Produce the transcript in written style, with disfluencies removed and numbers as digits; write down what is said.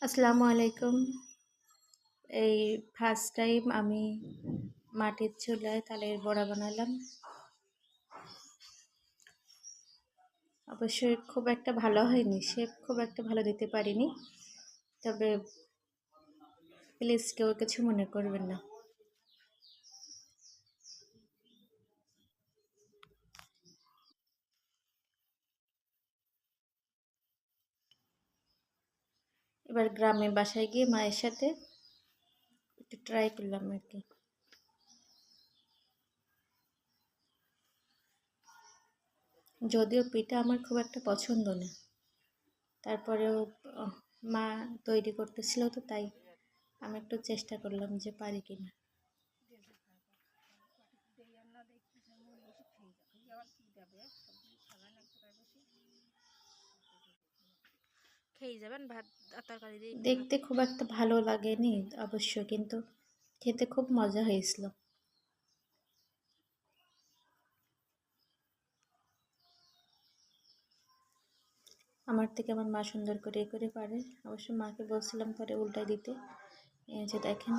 আসসালামু আলাইকুম। এই ফার্স্ট টাইম আমি মাটির চুলায় তালের বড়া বানালাম। অবশ্যই খুব একটা ভালো হয়নি, শেপ খুব একটা ভালো দিতে পারিনি। তবে প্লিজ কেউ কিছু মনে করবেন না। এবার গ্রামে বাসায় গিয়ে মায়ের সাথে একটু ট্রাই করলাম আর কি। যদিও পিঠা আমার খুব একটা পছন্দ না, তারপরেও আহ, মা তৈরি করতেছিল, তো তাই আমি একটু চেষ্টা করলাম যে পারি কিনা। খেয়ে যাবেন ভাত আর তরকারি দিয়ে একটু ভাত। দেখতে খুব একটা ভালো লাগেনি অবশ্য, কিন্তু খেতে খুব মজা হয়েছিল। আমার থেকে আমার মা সুন্দর করে করে পারে। অবশ্য মাকে বলছিলাম পরে উল্টাই দিতে। এই যে দেখেন।